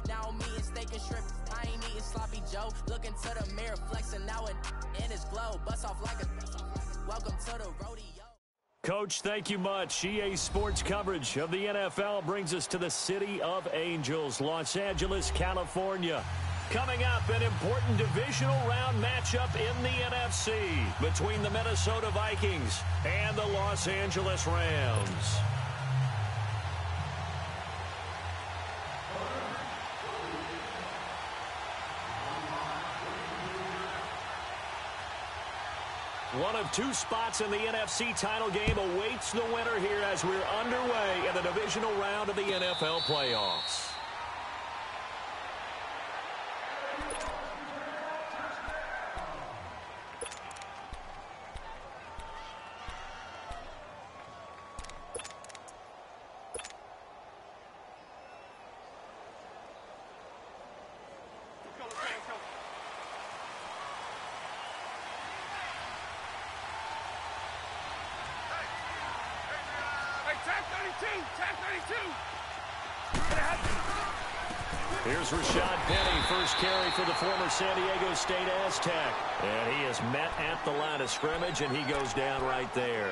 dough. Now me and steak and shrimp, I ain't eating sloppy Joe. Look into the mirror, flexing now and in his glow. Bust off like a welcome to the rodeo. Coach, thank you much. EA Sports coverage of the NFL brings us to the City of Angels, Los Angeles, California. Coming up, an important divisional round matchup in the NFC between the Minnesota Vikings and the Los Angeles Rams. One of two spots in the NFC title game awaits the winner here as we're underway in the divisional round of the NFL playoffs. Here's Rashad Penny, first carry for the former San Diego State Aztec. And he is met at the line of scrimmage, and he goes down right there.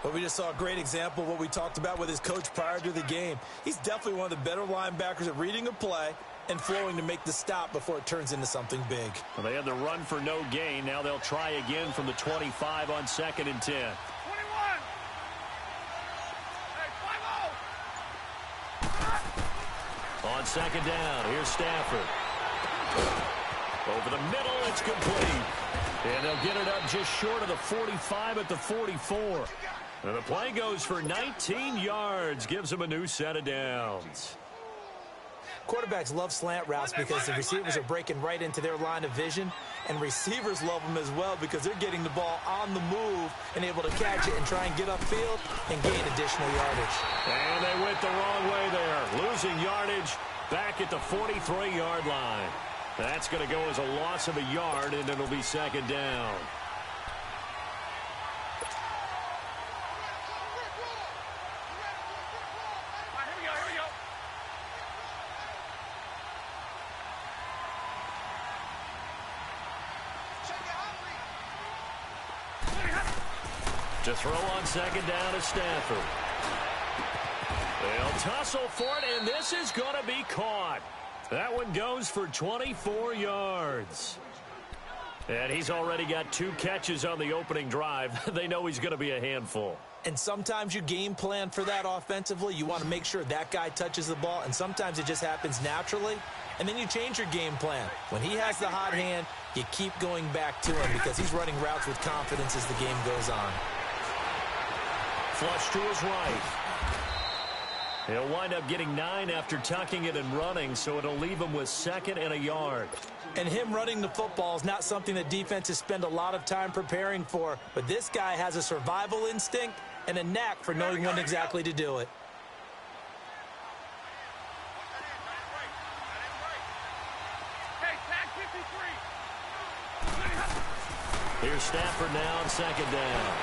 Well, we just saw a great example of what we talked about with his coach prior to the game. He's definitely one of the better linebackers at reading a play and flowing to make the stop before it turns into something big. Well, they had the run for no gain. Now they'll try again from the 25 on 2nd and 10. On 2nd down, here's Stafford. Over the middle, it's complete. And they'll get it up just short of the 45 at the 44. And the play goes for 19 yards, gives them a new set of downs. Quarterbacks love slant routes because the receivers are breaking right into their line of vision, and receivers love them as well because they're getting the ball on the move and able to catch it and try and get upfield and gain additional yardage. And they went the wrong way there, losing yardage back at the 43-yard line. That's going to go as a loss of a yard, and it'll be 2nd down. To throw on 2nd down to Stafford. They'll tussle for it, and this is going to be caught. That one goes for 24 yards. And he's already got 2 catches on the opening drive. They know he's going to be a handful. And sometimes you game plan for that offensively. You want to make sure that guy touches the ball, and sometimes it just happens naturally. And then you change your game plan. When he has the hot hand, you keep going back to him because he's running routes with confidence as the game goes on. Flush to his right. He'll wind up getting 9 after tucking it and running, so it'll leave him with 2nd and a yard. And him running the football is not something that defenses spend a lot of time preparing for, but this guy has a survival instinct and a knack for knowing when exactly to do it. Here's Stafford now on 2nd down.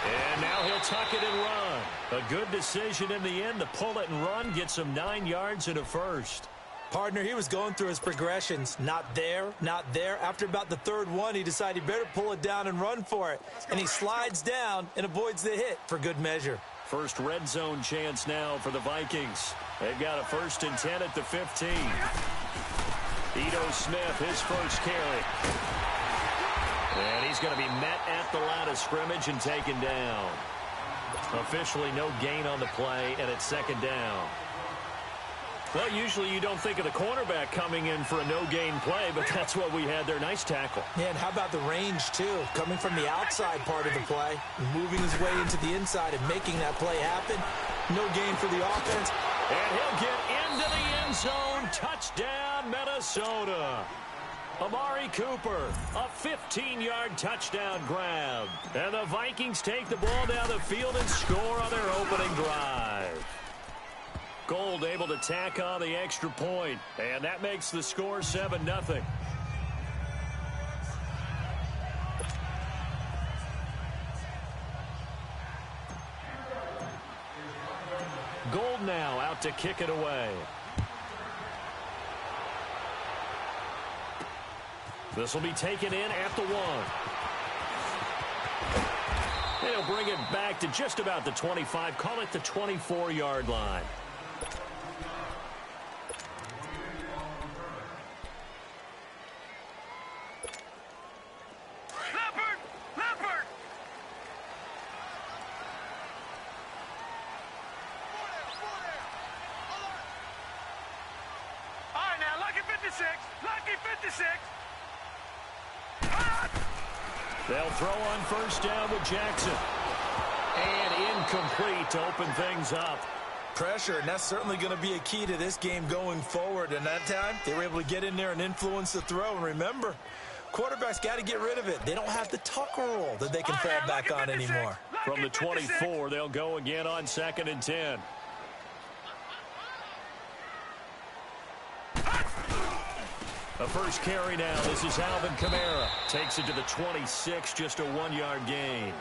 And now he'll tuck it and run. A good decision in the end to pull it and run, gets him 9 yards and a first. Partner, he was going through his progressions. Not there, not there. After about the 3rd one, he decided he better pull it down and run for it. And he slides down and avoids the hit for good measure. First red zone chance now for the Vikings. They've got a 1st and 10 at the 15. Ito Smith, his first carry. And he's going to be met at the line of scrimmage and taken down. Officially no gain on the play, and it's 2nd down. Well, usually you don't think of the cornerback coming in for a no-gain play, but that's what we had there. Nice tackle. Yeah, and how about the range, too? Coming from the outside part of the play, moving his way into the inside and making that play happen. No gain for the offense. And he'll get into the end zone. Touchdown, Minnesota. Amari Cooper, a 15-yard touchdown grab. And the Vikings take the ball down the field and score on their opening drive. Gold able to tack on the extra point, and that makes the score 7-0. Gold now out to kick it away. This will be taken in at the 1. And he'll bring it back to just about the 25. Call it the 24-yard line. They'll throw on first down with Jackson. And incomplete to open things up. Pressure, and that's certainly going to be a key to this game going forward. And that time, they were able to get in there and influence the throw. And remember, quarterbacks got to get rid of it. They don't have the tucker roll that they can fall back on anymore. From the 24, they'll go again on 2nd and 10. A first carry now. This is Alvin Kamara. Takes it to the 26, just a 1-yard gain.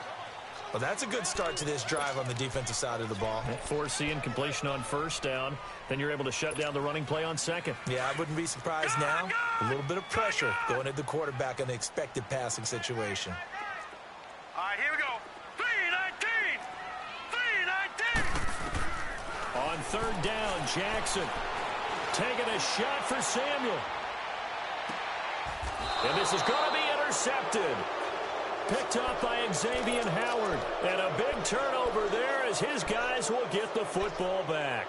Well, that's a good start to this drive on the defensive side of the ball. Forcing completion on first down. Then you're able to shut down the running play on 2nd. Yeah, I wouldn't be surprised now. A little bit of pressure going at the quarterback in the expected passing situation. All right, here we go. 3-19. 3-19. On 3rd down, Jackson taking a shot for Samuel. And this is going to be intercepted. Picked up by Xavier Howard. And a big turnover there as his guys will get the football back.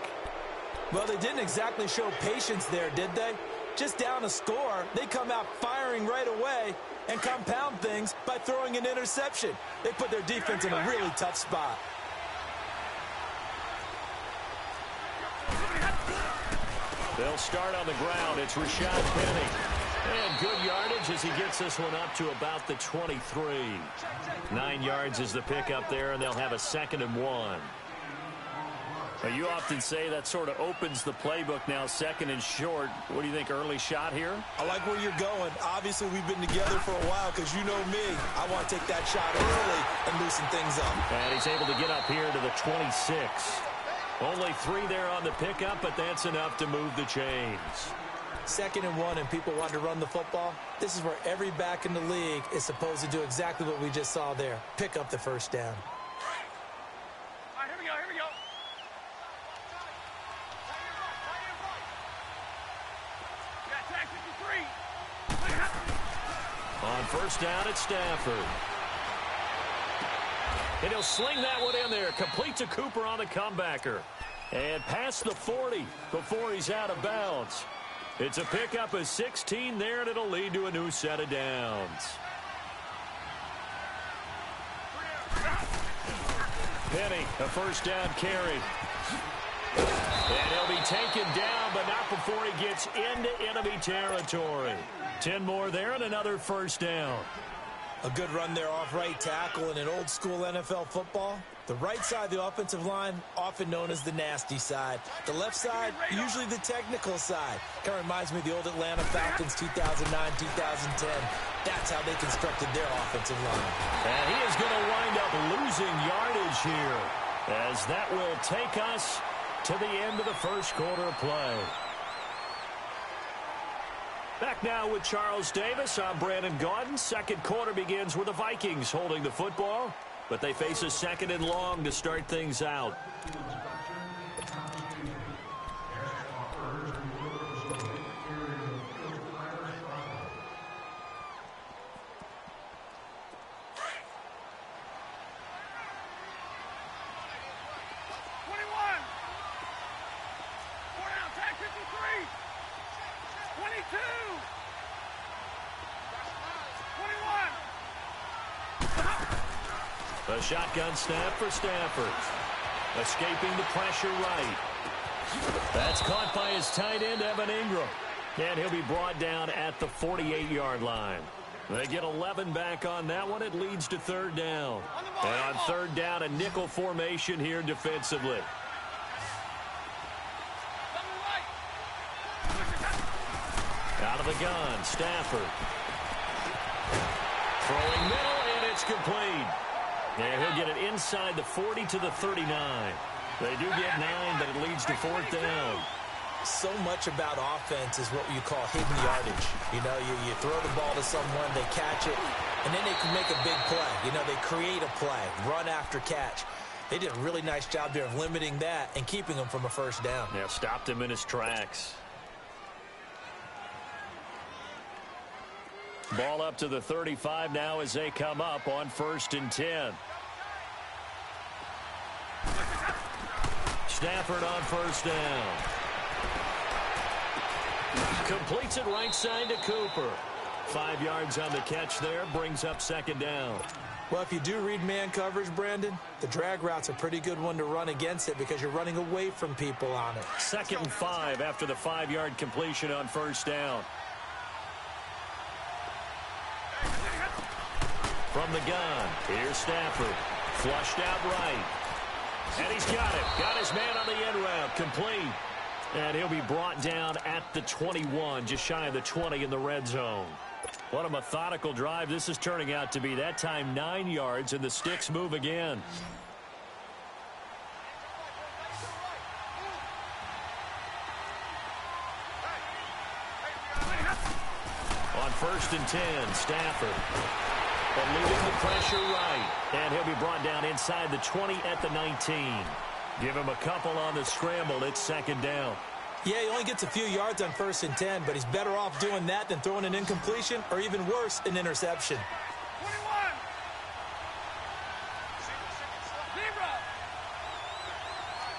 Well, they didn't exactly show patience there, did they? Just down a score, they come out firing right away and compound things by throwing an interception. They put their defense in a really tough spot. They'll start on the ground. It's Rashad Penny. And good yardage as he gets this one up to about the 23. 9 yards is the pickup there, and they'll have a 2nd and 1. Now, you often say that sort of opens the playbook now, 2nd and short. What do you think, early shot here? I like where you're going. Obviously, we've been together for a while because you know me. I want to take that shot early and loosen things up. And he's able to get up here to the 26. Only 3 there on the pickup, but that's enough to move the chains. 2nd and 1 and people want to run the football. This is where every back in the league is supposed to do exactly what we just saw there. Pick up the first down. All right, here we go, here we go. Yeah, tag 53. On first down, it's Stafford. And he'll sling that one in there. Complete to Cooper on the comebacker. And past the 40 before he's out of bounds. It's a pickup of 16 there, and it'll lead to a new set of downs. Penny, a first down carry. And he'll be taken down, but not before he gets into enemy territory. 10 more there and another first down. A good run there off right tackle in an old-school NFL football. The right side of the offensive line, often known as the nasty side. The left side, usually the technical side. Kind of reminds me of the old Atlanta Falcons 2009, 2010. That's how they constructed their offensive line. And he is going to wind up losing yardage here, as that will take us to the end of the first quarter of play. Back now with Charles Davis. I'm Brandon Gaudin. Second quarter begins with the Vikings holding the football, but they face a 2nd and long to start things out. A shotgun snap for Stafford. Escaping the pressure right. That's caught by his tight end, Evan Ingram. And he'll be brought down at the 48-yard line. They get 11 back on that one. It leads to 3rd down. And on 3rd down, a nickel formation here defensively. Out of the gun, Stafford. Throwing middle, and it's complete. And he'll get it inside the 40 to the 39. They do get 9, but it leads to 4th down. So much about offense is what you call hidden yardage. You know, you throw the ball to someone, they catch it, and then they can make a big play. You know, they create a play, run after catch. They did a really nice job there of limiting that and keeping him from a first down. Yeah, stopped him in his tracks. Ball up to the 35 now as they come up on 1st and 10. Stafford on 1st down. Completes it right side to Cooper. 5 yards on the catch there, brings up 2nd down. Well, if you do read man coverage, Brandon, the drag route's a pretty good one to run against it because you're running away from people on it. 2nd and 5 after the 5-yard completion on 1st down. From the gun, here's Stafford. Flushed out right. And he's got it. Got his man on the end route. Complete. And he'll be brought down at the 21, just shy of the 20 in the red zone. What a methodical drive this is turning out to be. That time 9 yards, and the sticks move again. On 1st and 10, Stafford. Eluding the pressure right. And he'll be brought down inside the 20 at the 19. Give him a couple on the scramble. It's 2nd down. Yeah, he only gets a few yards on 1st and 10, but he's better off doing that than throwing an incompletion or even worse, an interception. 21. Zebra.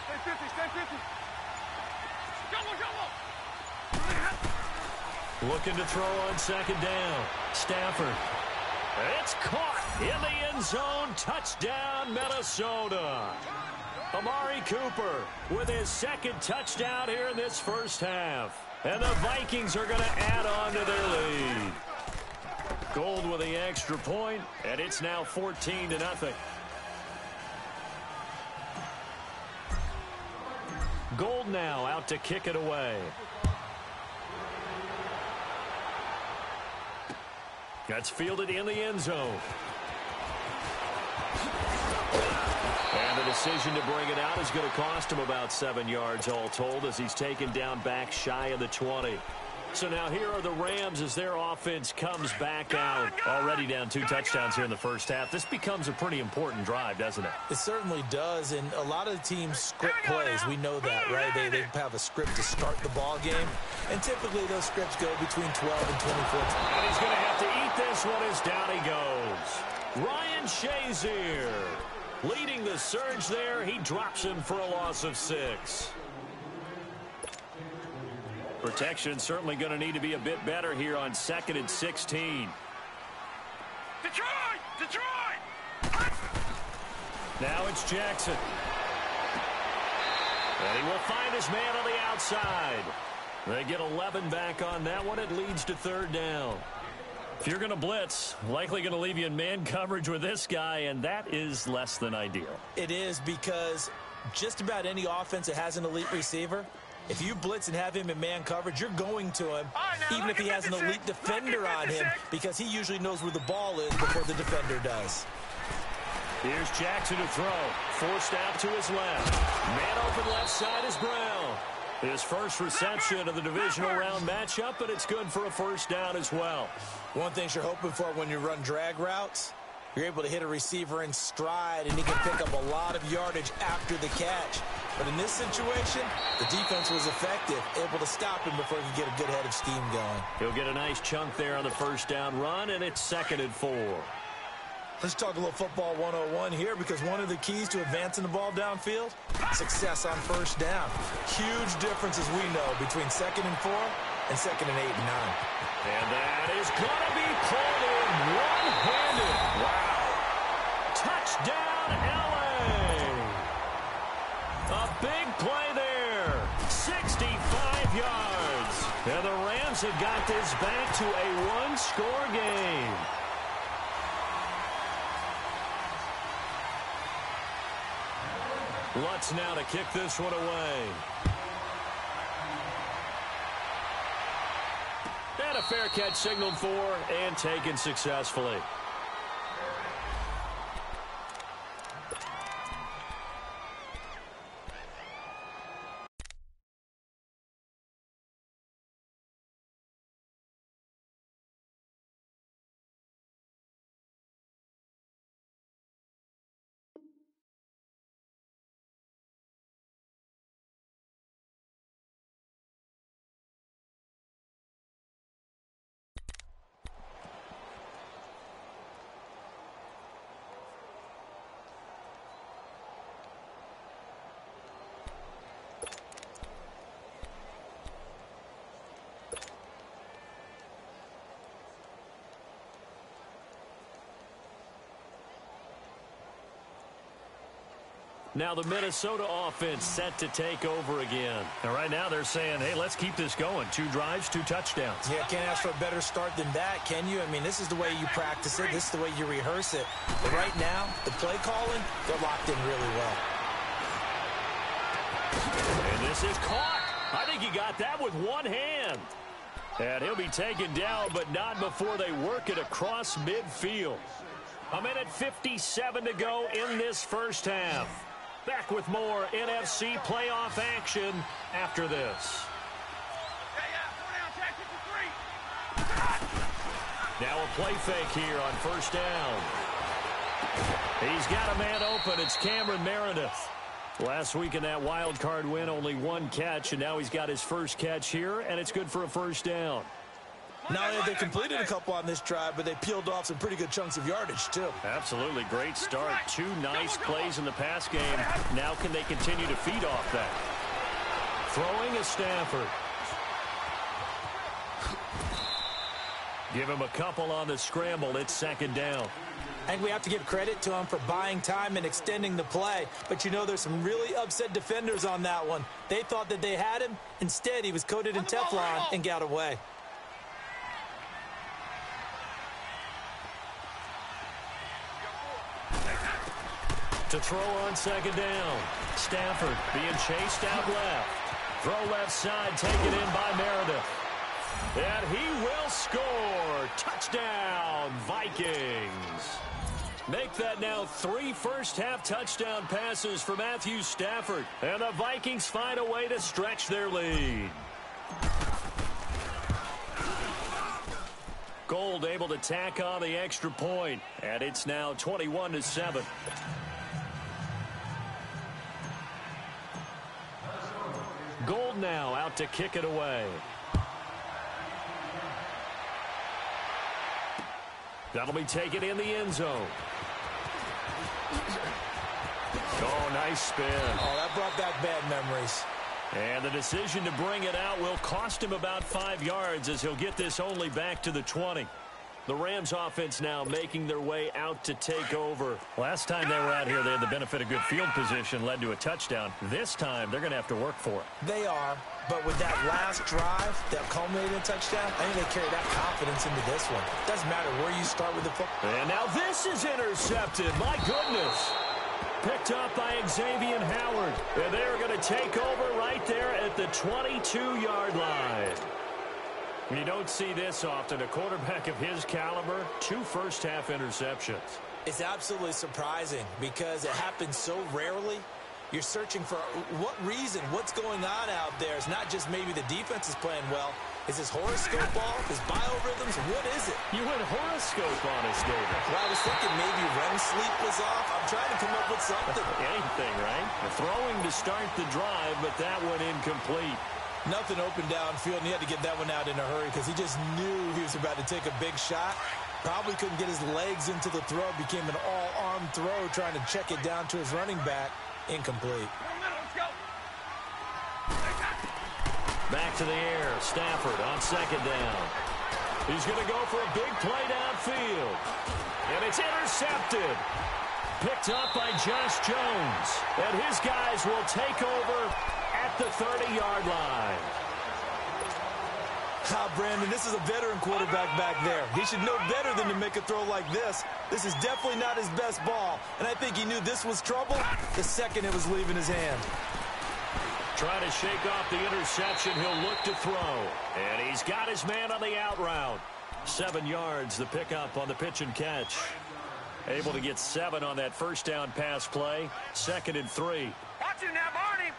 Stay 50, stay 50. Double. Looking to throw on 2nd down. Stafford. It's caught in the end zone. Touchdown, Minnesota. Amari Cooper with his 2nd touchdown here in this first half. And the Vikings are going to add on to their lead. Gold with the extra point, and it's now 14-0. Gold now out to kick it away. That's fielded in the end zone. And the decision to bring it out is going to cost him about 7 yards all told as he's taken down back shy of the 20. So now here are the Rams as their offense comes back out. Already down 2 touchdowns here in the first half. This becomes a pretty important drive, doesn't it? It certainly does, and a lot of the teams script plays. We know that, right? They have a script to start the ball game, and typically those scripts go between 12 and 24. And he's going to have to eat this one as down he goes. Ryan Shazier leading the surge there. He drops him for a loss of 6. Protection certainly going to need to be a bit better here on 2nd and 16. Detroit! Now it's Jackson. And he will find his man on the outside. They get 11 back on that one. It leads to 3rd down. If you're going to blitz, likely going to leave you in man coverage with this guy, and that is less than ideal. It is because just about any offense that has an elite receiver, if you blitz and have him in man coverage, you're going to him, even if he has an elite defender on him, because he usually knows where the ball is before the defender does. Here's Jackson to throw. Forced out to his left. Man open left side is Brown. His first reception of the divisional round matchup, but it's good for a first down as well. One thing you're hoping for when you run drag routes, you're able to hit a receiver in stride, and he can pick up a lot of yardage after the catch. But in this situation, the defense was effective, able to stop him before he could get a good head of steam going. He'll get a nice chunk there on the first down run, and it's 2nd and 4. Let's talk a little football 101 here, because one of the keys to advancing the ball downfield, success on first down. Huge difference, as we know, between 2nd and 4 and 2nd and 8 and 9. And that is going to be pulled in one-handed. Wow. Touchdown, L.A. A big play there. 65 yards. And the Rams have got this back to a one-score game. Lutz now to kick this one away. And a fair catch signaled for and taken successfully. Now the Minnesota offense set to take over again. And right now they're saying, hey, let's keep this going. 2 drives, 2 touchdowns. Yeah, can't ask for a better start than that, can you? I mean, this is the way you practice it. This is the way you rehearse it. But right now, the play calling, they're locked in really well. And this is caught. I think he got that with one hand. And he'll be taken down, but not before they work it across midfield. 1:57 to go in this first half. Back with more NFC playoff action after this. Now a play fake here on first down. He's got a man open. It's Cameron Meredith. Last week in that wild card win, only 1 catch, and now he's got his first catch here, and it's good for a first down. Not only have they completed a couple on this drive, but they peeled off some pretty good chunks of yardage, too. Absolutely. Great start. 2 nice plays in the pass game. Now can they continue to feed off that? Throwing is Stafford. Give him a couple on the scramble. It's second down. I think we have to give credit to him for buying time and extending the play. But, you know, there's some really upset defenders on that one. They thought that they had him. Instead, he was coated in Teflon and got away. To throw on second down. Stafford being chased out left. Throw left side, taken in by Meredith. And he will score. Touchdown, Vikings. Make that now 3 first-half touchdown passes for Matthew Stafford. And the Vikings find a way to stretch their lead. Gold able to tack on the extra point. And it's now 21-7. Gold now out to kick it away. That'll be taken in the end zone. Oh, nice spin. Oh, that brought back bad memories. And the decision to bring it out will cost him about 5 yards as he'll get this only back to the 20. The Rams offense now making their way out to take over. Last time they were out here, they had the benefit of good field position, led to a touchdown. This time, they're going to have to work for it. They are, but with that last drive that culminated in a touchdown, I think they carry that confidence into this one. Doesn't matter where you start with the football. And now this is intercepted. My goodness. Picked up by Xavier Howard. And they're going to take over right there at the 22-yard line. You don't see this often. A quarterback of his caliber, 2 first-half interceptions. It's absolutely surprising because it happens so rarely. You're searching for what reason, what's going on out there. It's not just maybe the defense is playing well. Is his horoscope off? His biorhythms? What is it? You went horoscope on us, David. Well, I was thinking maybe REM sleep was off. I'm trying to come up with something. Anything, right? Throwing to start the drive, but that one incomplete. Nothing open downfield, and he had to get that one out in a hurry because he just knew he was about to take a big shot. Probably couldn't get his legs into the throw. Became an all-arm throw trying to check it down to his running back. Incomplete. Back to the air. Stafford on second down. He's going to go for a big play downfield. And it's intercepted. Picked up by Josh Jones. And his guys will take over at the 30-yard line. Brandon, this is a veteran quarterback back there. He should know better than to make a throw like this. This is definitely not his best ball. And I think he knew this was trouble the second it was leaving his hand. Trying to shake off the interception. He'll look to throw. And he's got his man on the out route. 7 yards, the pickup on the pitch and catch. Able to get 7 on that first down pass play. 2nd and 3. Watch him now, Barney!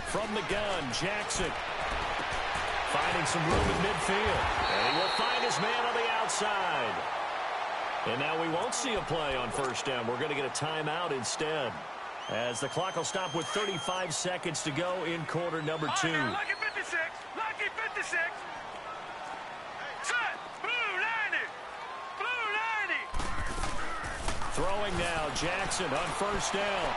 From the gun, Jackson. Finding some room in midfield. And he will find his man on the outside. And now we won't see a play on first down. We're going to get a timeout instead. As the clock will stop with 35 seconds to go in quarter number 2. Lucky 56. Lucky 56. Set. Blue 90. Blue 90. Throwing now, Jackson on first down.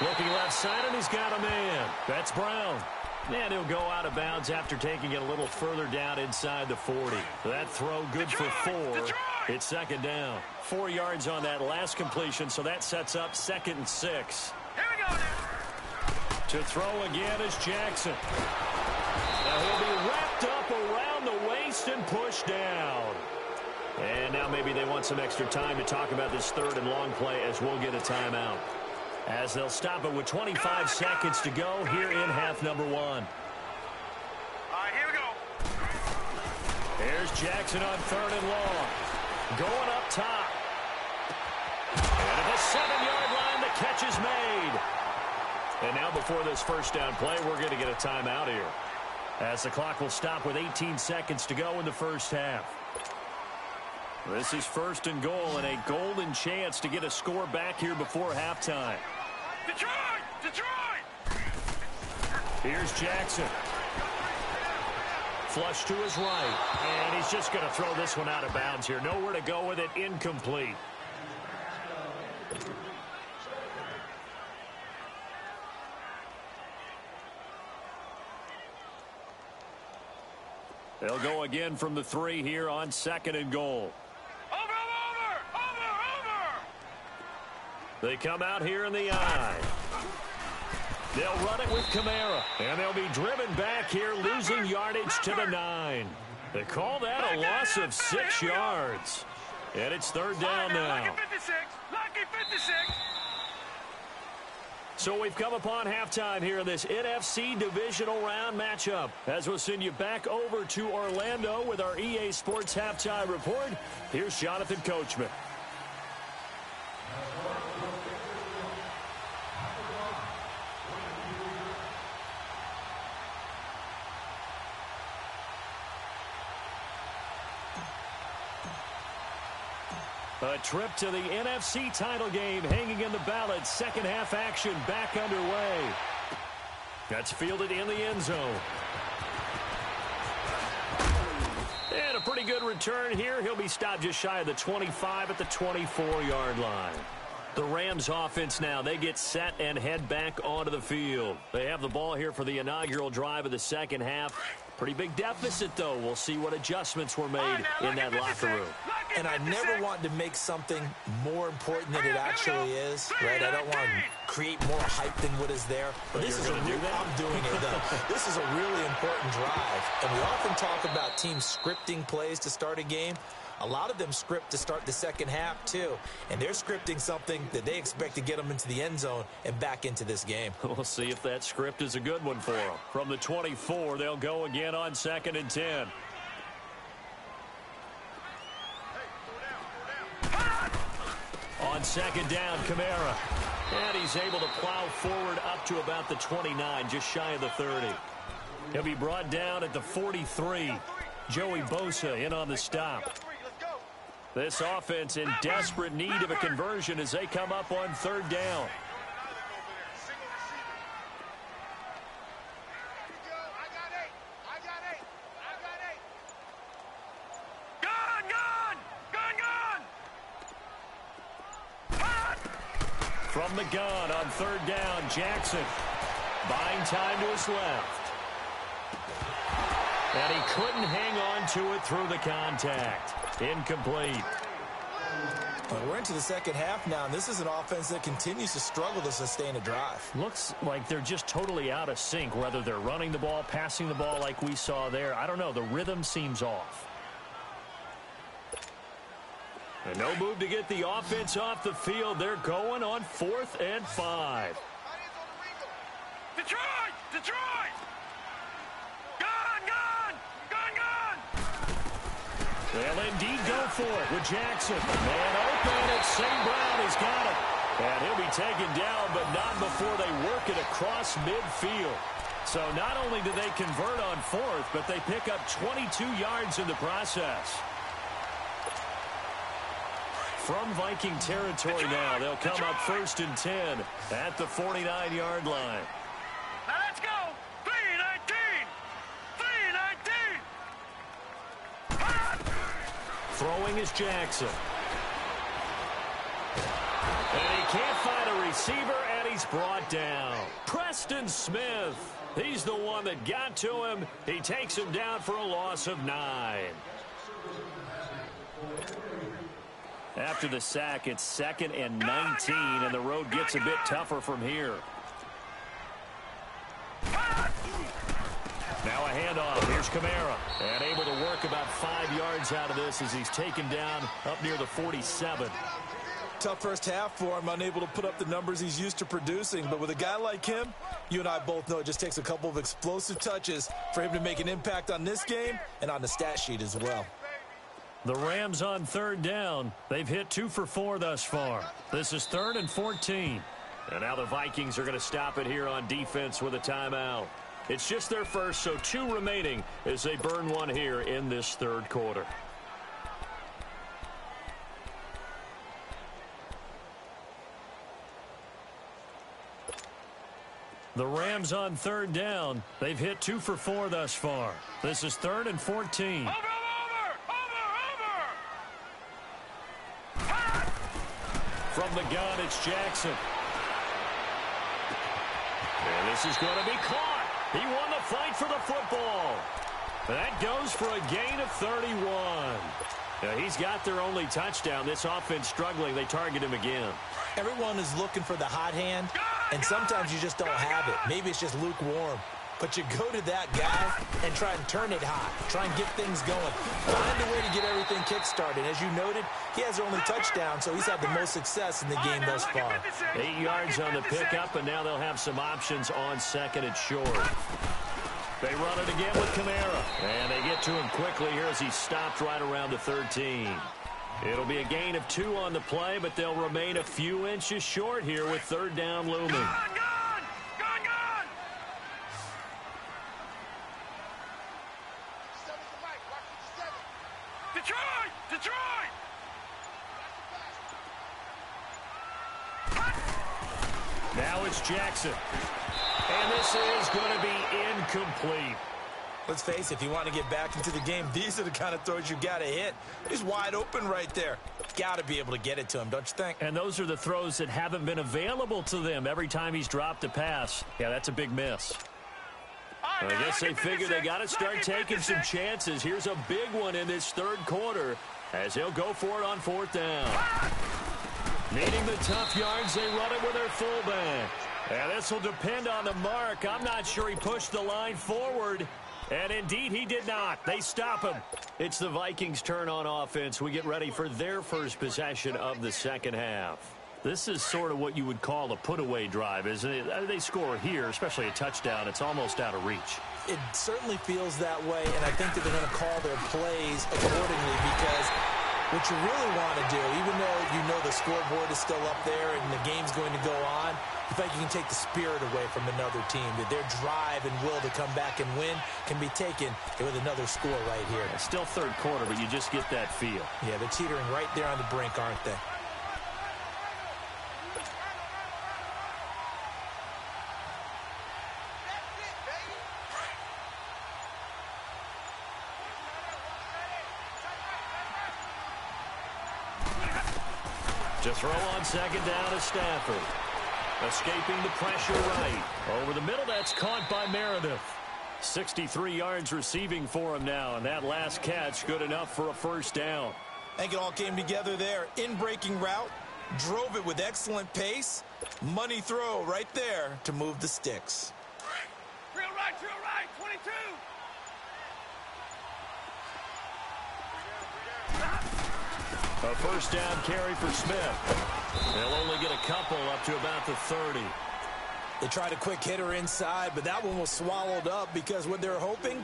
Looking left side, and he's got a man. That's Brown. And he'll go out of bounds after taking it a little further down inside the 40. That throw good for 4. It's second down. 4 yards on that last completion, so that sets up 2nd and 6. Here we go now. To throw again is Jackson. Now he'll be wrapped up around the waist and pushed down. And now maybe they want some extra time to talk about this 3rd and long play as we'll get a timeout. As they'll stop it with 25 seconds to go here in half number 1. All right, here we go. Here's Jackson on 3rd and long. Going up top. And at the 7-yard line, the catch is made. And now before this first down play, we're going to get a timeout here, as the clock will stop with 18 seconds to go in the first half. This is 1st and goal and a golden chance to get a score back here before halftime. Detroit! Detroit! Here's Jackson. Flush to his right. And he's just going to throw this one out of bounds here. Nowhere to go with it. Incomplete. They'll go again from the 3 here on 2nd and goal. They come out here in the I. They'll run it with Kamara, and they'll be driven back here, losing yardage to the 9. They call that a loss of 6 yards. And it's 3rd down now. Lucky 56. Lucky 56. So we've come upon halftime here in this NFC divisional round matchup, as we'll send you back over to Orlando with our EA Sports halftime report. Here's Jonathan Coachman. A trip to the NFC title game hanging in the balance. Second half action back underway. That's fielded in the end zone. And a pretty good return here. He'll be stopped just shy of the 25 at the 24-yard line. The Rams offense now, they get set and head back onto the field. They have the ball here for the inaugural drive of the second half. Pretty big deficit, though. We'll see what adjustments were made in that locker room. And I never want to make something more important than it actually is, right? I don't want to create more hype than what is there. But this is I'm doing it, though. This is a really important drive. And we often talk about teams scripting plays to start a game. A lot of them script to start the second half, too. And they're scripting something that they expect to get them into the end zone and back into this game. We'll see if that script is a good one for them. From the 24, they'll go again on 2nd and 10. On 2nd down, Kamara. And he's able to plow forward up to about the 29, just shy of the 30. He'll be brought down at the 43. Joey Bosa in on the stop. This offense in desperate need of a conversion as they come up on 3rd down. From the gun on 3rd down, Jackson buying time to his left. And he couldn't hang on to it through the contact. Incomplete. Well, we're into the second half now, and this is an offense that continues to struggle to sustain a drive. Looks like they're just totally out of sync, whether they're running the ball, passing the ball like we saw there. I don't know. The rhythm seems off. And no move to get the offense off the field. They're going on 4th and 5. Detroit! Detroit! Gone! They'll indeed go for it with Jackson. Man open, and St. Brown has got it. And he'll be taken down, but not before they work it across midfield. So not only do they convert on 4th, but they pick up 22 yards in the process. From Viking territory now, they'll come up 1st and 10 at the 49-yard line. Now let's go! 3-19! 3-19! Throwing is Jackson. And he can't find a receiver, and he's brought down. Preston Smith. He's the one that got to him. He takes him down for a loss of 9. After the sack, it's 2nd and 19, and the road gets a bit tougher from here. Now a handoff. Here's Kamara. And able to work about 5 yards out of this as he's taken down up near the 47. Tough first half for him, unable to put up the numbers he's used to producing. But with a guy like him, you and I both know it just takes a couple of explosive touches for him to make an impact on this game and on the stat sheet as well. The Rams on 3rd down. They've hit 2 for 4 thus far. This is 3rd and 14. And now the Vikings are going to stop it here on defense with a timeout. It's just their first, so 2 remaining as they burn one here in this 3rd quarter. The Rams on 3rd down. They've hit 2 for 4 thus far. This is 3rd and 14. From the gun, it's Jackson. And this is going to be caught. He won the fight for the football. That goes for a gain of 31. Now, he's got their only touchdown. This offense struggling. They target him again. Everyone is looking for the hot hand, and sometimes you just don't have it. Maybe it's just lukewarm. But you go to that guy and try and turn it hot. Try and get things going. Find a way to get everything kick-started. As you noted, he has their only touchdown, so he's had the most success in the game thus far. 8 yards on the pickup, and now they'll have some options on 2nd and short. They run it again with Kamara. And they get to him quickly here as he's stopped right around the 13. It'll be a gain of 2 on the play, but they'll remain a few inches short here with 3rd down looming. Detroit! Now it's Jackson. And this is going to be incomplete. Let's face it, if you want to get back into the game, these are the kind of throws you got to hit. He's wide open right there. Got to be able to get it to him, don't you think? And those are the throws that haven't been available to them every time he's dropped a pass. Yeah, that's a big miss. I guess they figure they got to start taking some chances. Here's a big one in this 3rd quarter as he'll go for it on 4th down. Needing the tough yards, they run it with their fullback. And this will depend on the mark. I'm not sure he pushed the line forward. And indeed, he did not. They stop him. It's the Vikings' turn on offense. We get ready for their first possession of the 2nd half. This is sort of what you would call a put-away drive, isn't it? They score here, especially a touchdown. It's almost out of reach. It certainly feels that way, and I think that they're going to call their plays accordingly because what you really want to do, even though you know the scoreboard is still up there and the game's going to go on, you feel like you can take the spirit away from another team. That their drive and will to come back and win can be taken with another score right here. It's still 3rd quarter, but you just get that feel. Yeah, they're teetering right there on the brink, aren't they? To throw on 2nd down to Stafford. Escaping the pressure right. Over the middle, that's caught by Meredith. 63 yards receiving for him now, and that last catch good enough for a 1st down. I think it all came together there. In-breaking route, drove it with excellent pace. Money throw right there to move the sticks. Real right, 22! A 1st down carry for Smith. They'll only get a couple up to about the 30. They tried a quick hitter inside, but that one was swallowed up because what they're hoping,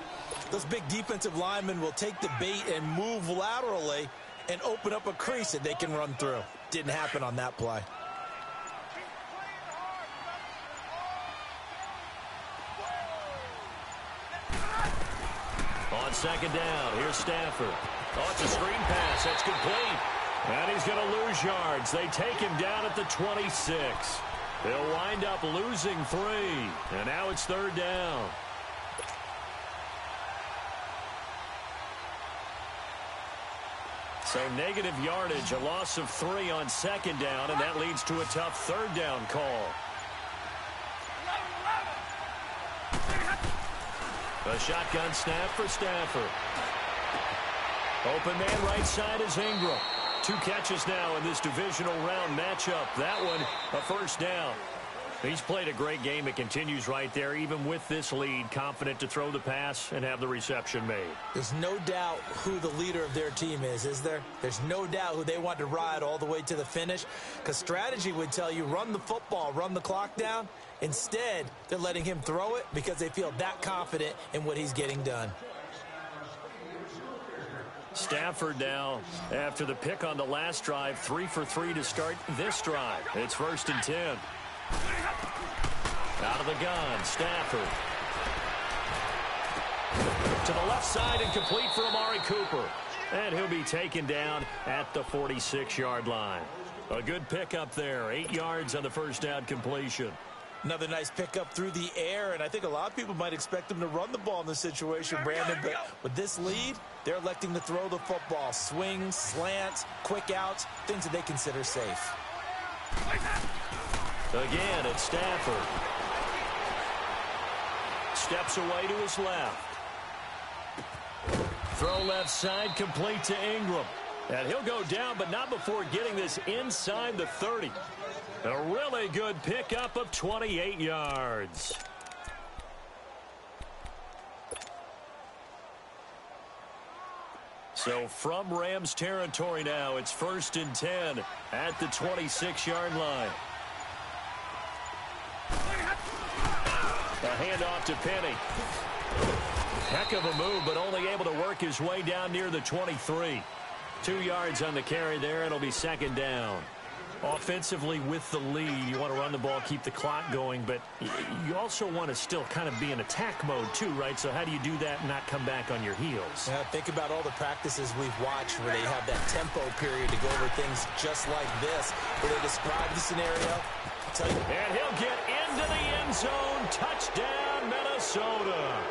those big defensive linemen will take the bait and move laterally and open up a crease that they can run through. Didn't happen on that play. On 2nd down, here's Stafford. Oh, it's a screen pass. That's complete. And he's going to lose yards. They take him down at the 26. They'll wind up losing 3. And now it's 3rd down. So negative yardage, a loss of 3 on second down, and that leads to a tough third down call. A shotgun snap for Stafford. Open man right side is Ingram. 2 catches now in this divisional round matchup. That one, a first down. He's played a great game. It continues right there, even with this lead, confident to throw the pass and have the reception made. There's no doubt who the leader of their team is there? There's no doubt who they want to ride all the way to the finish, because strategy would tell you run the football, run the clock down. Instead, they're letting him throw it because they feel that confident in what he's getting done. Stafford now, after the pick on the last drive, 3 for 3 to start this drive. It's 1st and 10. Out of the gun, Stafford. To the left side and complete for Amari Cooper. And he'll be taken down at the 46-yard line. A good pickup there, 8 yards on the first down completion. Another nice pickup through the air, and I think a lot of people might expect them to run the ball in this situation, Brandon, but with this lead, they're electing to throw the football. Swings, slants, quick outs, things that they consider safe. Again, it's Stafford. Steps away to his left. Throw left side, complete to Ingram. And he'll go down, but not before getting this inside the 30. A really good pickup of 28 yards. So from Rams territory now, it's 1st and 10 at the 26-yard line. A handoff to Penny. Heck of a move, but only able to work his way down near the 23. 2 yards on the carry there. It'll be 2nd down. Offensively with the lead, you want to run the ball, keep the clock going, but you also want to still kind of be in attack mode too, right? So how do you do that and not come back on your heels? Yeah, think about all the practices we've watched where they have that tempo period to go over things just like this, where they describe the scenario. And he'll get into the end zone. Touchdown, Minnesota.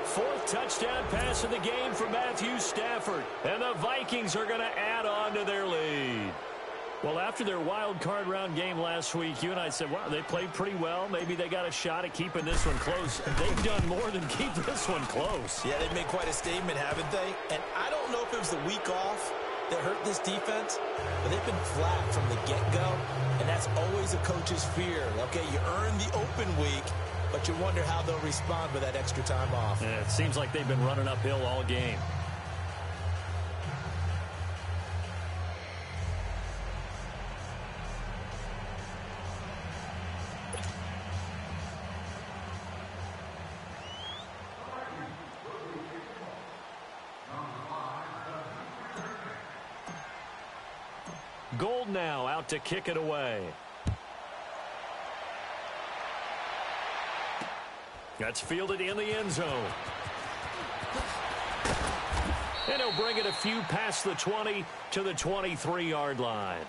4th touchdown pass of the game for Matthew Stafford. And the Vikings are going to add on to their lead. Well, after their wild card round game last week, you and I said, wow, they played pretty well. Maybe they got a shot at keeping this one close. They've done more than keep this one close. Yeah, they've made quite a statement, haven't they? And I don't know if it was the week off that hurt this defense, but they've been flat from the get-go, and that's always a coach's fear. Okay, you earn the open week, but you wonder how they'll respond with that extra time off. Yeah, it seems like they've been running uphill all game. Gold now out to kick it away. That's fielded in the end zone. And he'll bring it a few past the 20 to the 23-yard line.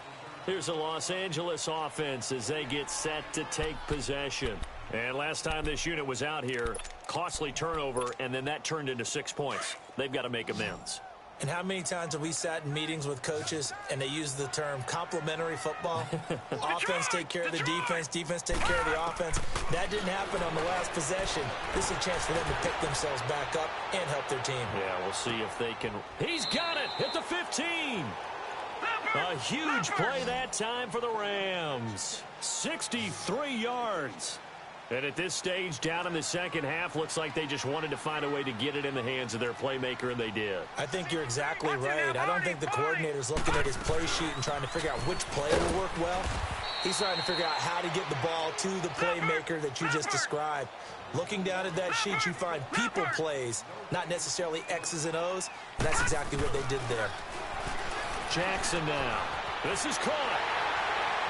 Here's the Los Angeles offense as they get set to take possession. And last time this unit was out here, costly turnover, and then that turned into 6 points. They've got to make amends. And how many times have we sat in meetings with coaches and they use the term complementary football? Offense take care of the defense, defense take care of the offense. That didn't happen on the last possession. This is a chance for them to pick themselves back up and help their team. Yeah, we'll see if they can. He's got it at the 15. A huge play that time for the Rams. 63 yards. And at this stage, down in the second half, looks like they just wanted to find a way to get it in the hands of their playmaker, and they did. I think you're exactly right. I don't think the coordinator's looking at his play sheet and trying to figure out which play will work well. He's trying to figure out how to get the ball to the playmaker that you just described. Looking down at that sheet, you find people plays, not necessarily X's and O's. And that's exactly what they did there. Jackson now. This is caught.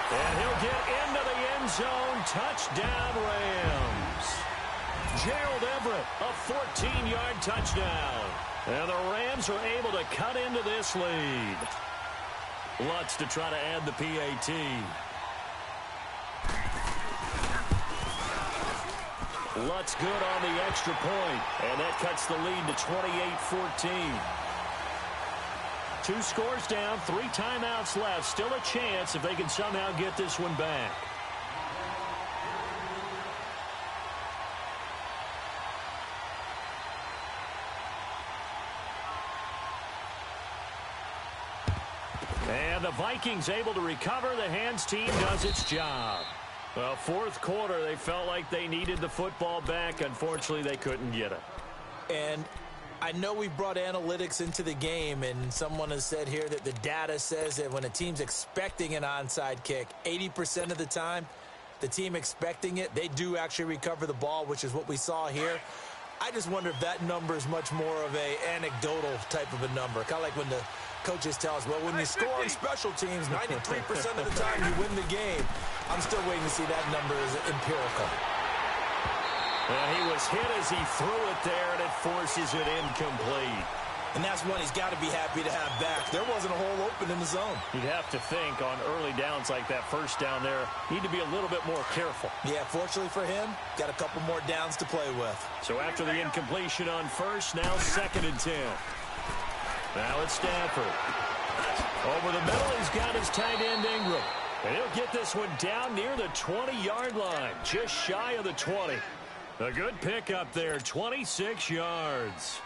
And he'll get into the end zone. Touchdown, Rams. Gerald Everett, a 14-yard touchdown. And the Rams are able to cut into this lead. Lutz to try to add the PAT. Lutz good on the extra point. And that cuts the lead to 28-14. 2 scores down, 3 timeouts left. Still a chance if they can somehow get this one back. And the Vikings able to recover. The hands team does its job. Well, 4th quarter, they felt like they needed the football back. Unfortunately, they couldn't get it. And I know we brought analytics into the game, and someone has said here that the data says that when a team's expecting an onside kick, 80% of the time, the team expecting it, they do actually recover the ball, which is what we saw here. I just wonder if that number is much more of a anecdotal type of a number. Kind of like when the coaches tell us, well, when you score on special teams, 93% of the time you win the game. I'm still waiting to see that number as empirical. Well, he was hit as he threw it there, and it forces it incomplete. And that's one he's got to be happy to have back. There wasn't a hole open in the zone. You'd have to think on early downs like that, first down there, need to be a little bit more careful. Yeah, fortunately for him, got a couple more downs to play with. So after the incompletion on first, now 2nd and 10. Now it's Stafford. Over the middle, he's got his tight end Ingram. And he'll get this one down near the 20-yard line, just shy of the 20. A good pickup there, 26 yards.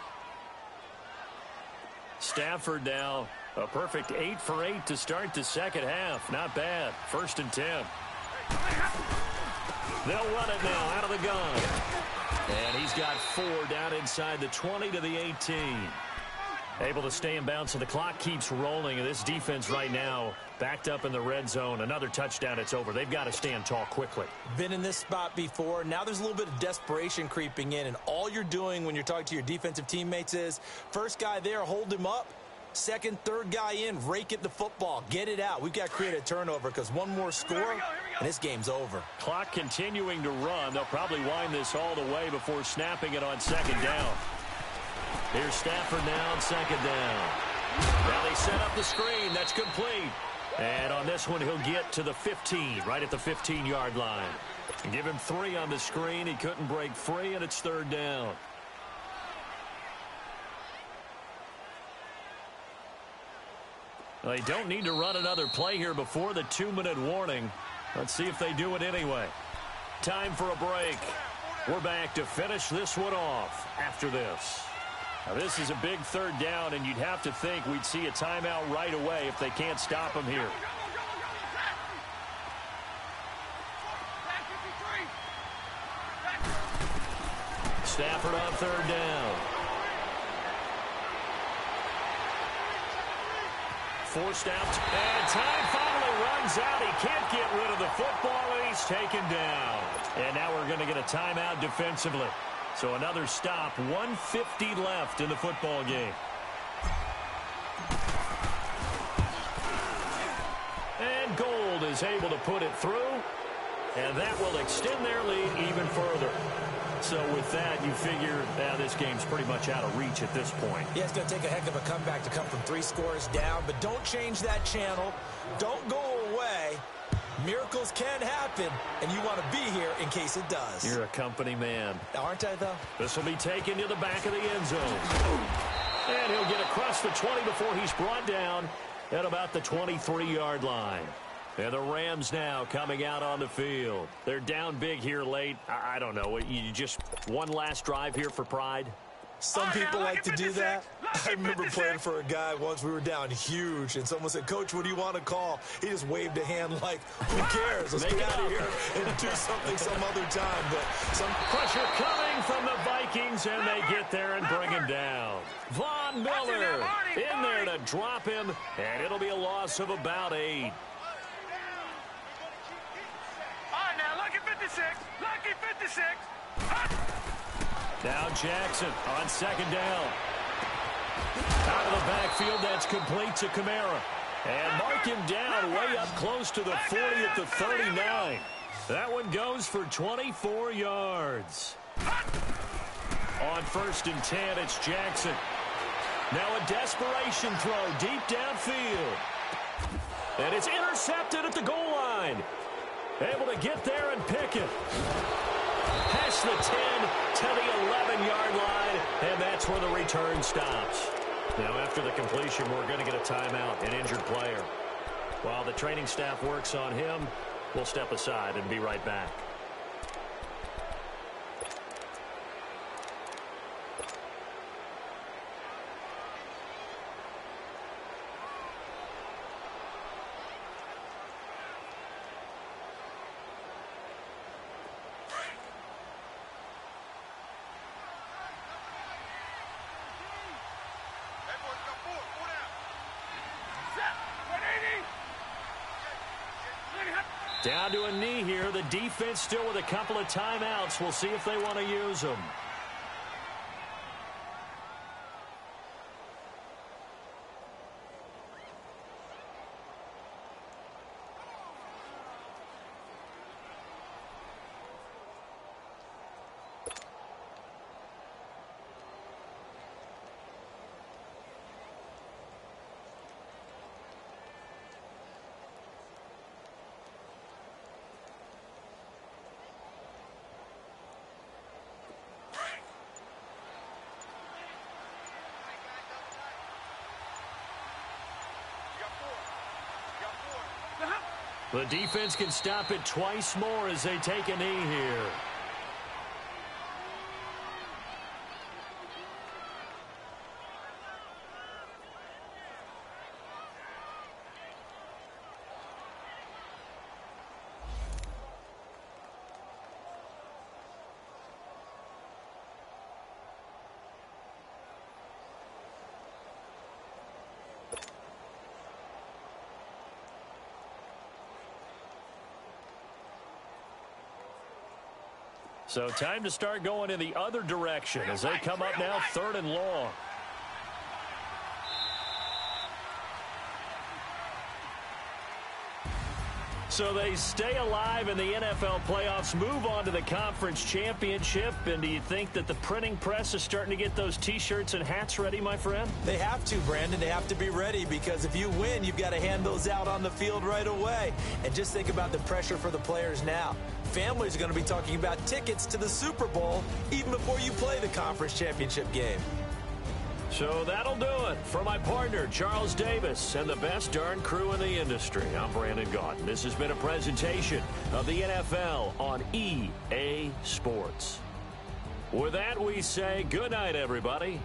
Stafford now, a perfect 8 for 8 to start the second half. Not bad. 1st and 10. They'll run it now out of the gun. And he's got 4 down inside the 20 to the 18. Able to stay in bounds, and the clock keeps rolling. And this defense right now backed up in the red zone. Another touchdown, it's over. They've got to stand tall quickly. Been in this spot before. Now there's a little bit of desperation creeping in. And all you're doing when you're talking to your defensive teammates is, first guy there, hold him up. Second, third guy in, rake at the football. Get it out. We've got to create a turnover because one more score, and this game's over. Clock continuing to run. They'll probably wind this all the way before snapping it on 2nd down. Here's Stafford now on 2nd down. Now they set up the screen. That's complete. And on this one, he'll get to the 15, right at the 15-yard line. And give him 3 on the screen. He couldn't break free, and it's 3rd down. Well, they don't need to run another play here before the 2-minute warning. Let's see if they do it anyway. Time for a break. We're back to finish this one off after this. Now, this is a big 3rd down, and you'd have to think we'd see a timeout right away if they can't stop him here. Stafford on 3rd down. Forced out, and time finally runs out. He can't get rid of the football, and he's taken down. And now we're going to get a timeout defensively. So another stop, 1:50 left in the football game. And Gold is able to put it through, and that will extend their lead even further. So with that, you figure this game's pretty much out of reach at this point. Yeah, it's going to take a heck of a comeback to come from 3 scores down, but don't change that channel. Don't go away. Miracles can happen, and you want to be here in case it does. You're a company man. Aren't I, though? This will be taken to the back of the end zone. And he'll get across the 20 before he's brought down at about the 23-yard line. And the Rams now coming out on the field. They're down big here late. I don't know. You just one last drive here for pride? Some people like to do that. I remember playing for a guy once. We were down huge, and someone said, "Coach, what do you want to call?" He just waved a hand like, "Who cares? Let's get out of here and do something some other time." But some pressure coming from the Vikings, and they get there and bring him down. Von Miller in there to drop him, and it'll be a loss of about 8. All right, now, lucky 56. Lucky 56. Now Jackson on 2nd down. Out of the backfield, that's complete to Kamara. And mark him down way up close to the 40 at the 39. That one goes for 24 yards. On 1st and 10, it's Jackson. Now a desperation throw deep downfield. And it's intercepted at the goal line. Able to get there and pick it. Past the 10 to the 11-yard line, and that's where the return stops. Now, after the completion, we're going to get a timeout, an injured player. While the training staff works on him, we'll step aside and be right back. Down to a knee here. The defense still with a couple of timeouts. We'll see if they want to use them. The defense can stop it twice more as they take a knee here. So time to start going in the other direction as they come up now 3rd and long. So they stay alive in the NFL playoffs, move on to the conference championship. And do you think that the printing press is starting to get those T-shirts and hats ready, my friend? They have to, Brandon. They have to be ready because if you win, you've got to hand those out on the field right away. And just think about the pressure for the players now. Families are going to be talking about tickets to the Super Bowl even before you play the conference championship game. So that'll do it. For my partner, Charles Davis, and the best darn crew in the industry, I'm Brandon Gaudin. This has been a presentation of the NFL on EA Sports. With that, we say good night, everybody.